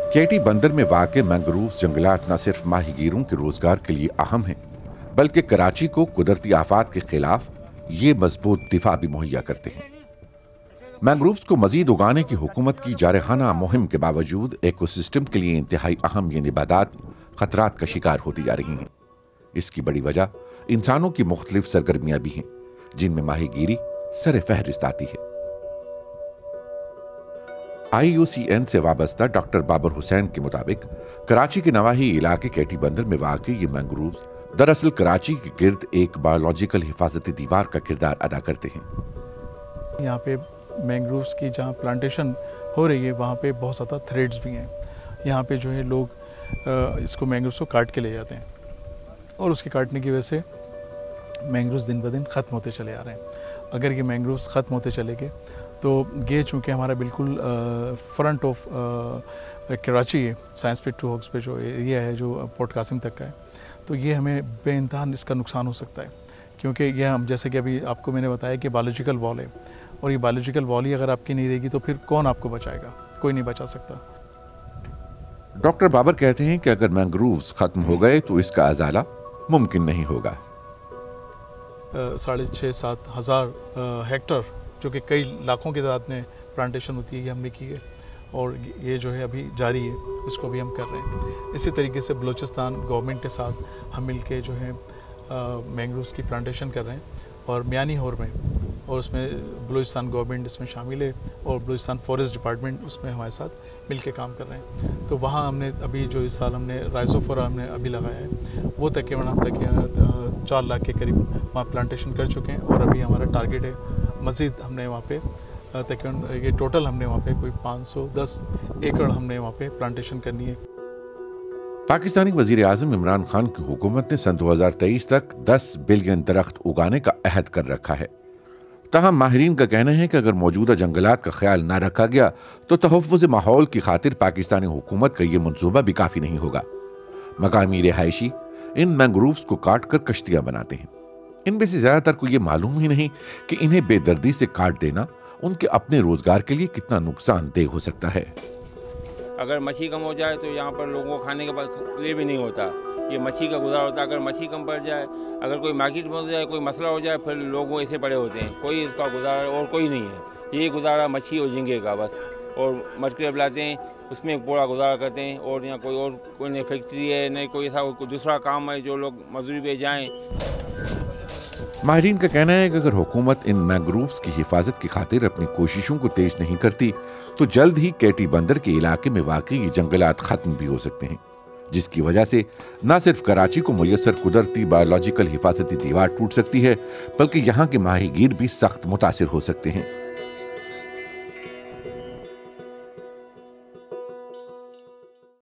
केटी बंदर में वाक़ मैंग्रोव जंगलात न सिर्फ माहीगीरों के रोजगार के लिए अहम हैं, बल्कि कराची को कुदरती आफात के खिलाफ ये मजबूत दिफा भी मुहैया करते हैं। मैंग्रोव्स को मजीद उगाने की हुकूमत की जारहाना मुहिम के बावजूद इकोसिस्टम के लिए इंतहाई अहम ये नबातात खतरात का शिकार होती जा रही हैं। इसकी बड़ी वजह इंसानों की मुख्तलिफ सरगर्मियां भी हैं, जिनमें माहीगीरी सरे फहरिस्त आती है। IUCN से वाबस्ता डॉक्टर बाबर हुसैन के मुताबिक कराची के नवाही इलाके केटी बंदर में वाक़ ये मैंग्रोव्स दरअसल कराची के गिर्द एक बायोलॉजिकल हिफाजती दीवार का किरदार अदा करते हैं। यहाँ पे मैंग्रोव्स की जहाँ प्लांटेशन हो रही है वहाँ पे बहुत ज़्यादा थ्रेड्स भी हैं। यहाँ पे जो है लोग इसको मैंग्रोव्स को काट के ले जाते हैं और उसके काटने की वजह से मैंग्रोव्स दिन ब दिन ख़त्म होते चले आ रहे हैं। अगर ये मैंग्रोव्स ख़त्म होते चले गए तो ये चूँकि हमारा बिल्कुल फ्रंट ऑफ कराची है, साइंस पे 2 हॉक्स पे जो एरिया है जो पोर्ट कासिम तक का है, तो ये हमें बेइंतहा इसका नुकसान हो सकता है, क्योंकि ये हम जैसे कि अभी आपको मैंने बताया कि बायोलॉजिकल वॉल है और ये बायोलॉजिकल वॉल ही अगर आपकी नहीं रहेगी तो फिर कौन आपको बचाएगा? कोई नहीं बचा सकता। डॉक्टर बाबर कहते हैं कि अगर मैंग्रोव्स खत्म हो गए तो इसका अजाला मुमकिन नहीं होगा। 6,500-7 हज़ार हेक्टर जो कि कई लाखों की तादाद में प्लांटेशन होती है, ये हमने की है और ये जो है अभी जारी है, इसको भी हम कर रहे हैं। इसी तरीके से बलूचिस्तान गवर्नमेंट के साथ हम मिलके जो है मैंग्रोव्स की प्लांटेशन कर रहे हैं और मियानी होर में, और उसमें बलूचिस्तान गवर्नमेंट इसमें शामिल है और बलूचिस्तान फॉरेस्ट डिपार्टमेंट उसमें हमारे साथ मिलके काम कर रहे हैं। तो वहाँ हमने अभी जो इस साल हमने राइजोफोरा हमने अभी लगाया है, वो तकरीबन अब तक 4 लाख के करीब वहाँ प्लांटेशन कर चुके हैं और अभी हमारा टारगेट है मज़ीद हमने वहाँ पे तकरीबन ये टोटल हमने वहाँ पे कोई 510 एकड़ हमने वहाँ पे प्लांटेशन करनी है। पाकिस्तानी वज़ीर आज़म इमरान खान की हुकूमत ने सन 2023 तक 10 बिलियन दरख्त उगाने का अहद कर रखा है। तहम माहिरीन का कहना है कि अगर मौजूदा जंगलात का ख्याल न रखा गया तो तहफ़्फ़ुज़ माहौल की खातिर पाकिस्तानी हुकूमत का ये मंसूबा भी काफ़ी नहीं होगा। मकामी रिहायशी इन मैंग्रोव्स को काट कर कश्तियाँ बनाते हैं। इनमें से ज़्यादातर को ये मालूम ही नहीं कि इन्हें बेदर्दी से काट देना उनके अपने रोजगार के लिए कितना नुकसानदेह हो सकता है। अगर मछली कम हो जाए तो यहाँ पर लोगों को खाने के लिए भी नहीं होता, ये मछली का गुजारा होता है। अगर मछली कम पड़ जाए, अगर कोई मार्केट में हो जाए, कोई मसला हो जाए, फिर लोग ऐसे पड़े होते हैं, कोई इसका गुजारा और कोई नहीं है। ये गुजारा मछली और झींगे का बस, और मटके बुलाते हैं उसमें पूरा गुजारा करते हैं। और यहाँ कोई नहीं फैक्ट्री है, नहीं कोई ऐसा कोई दूसरा काम है जो लोग मजदूरी पे जाएँ। माहिरीन का कहना है कि अगर हुकूमत इन मैंग्रोव्स की हिफाजत की खातिर अपनी कोशिशों को तेज नहीं करती तो जल्द ही केटी बंदर के इलाके में वाकई ये जंगलात खत्म भी हो सकते हैं, जिसकी वजह से न सिर्फ कराची को मुयस्सर कुदरती बायोलॉजिकल हिफाजती दीवार टूट सकती है, बल्कि यहाँ के माहीगीर भी सख्त मुतासिर हो सकते हैं।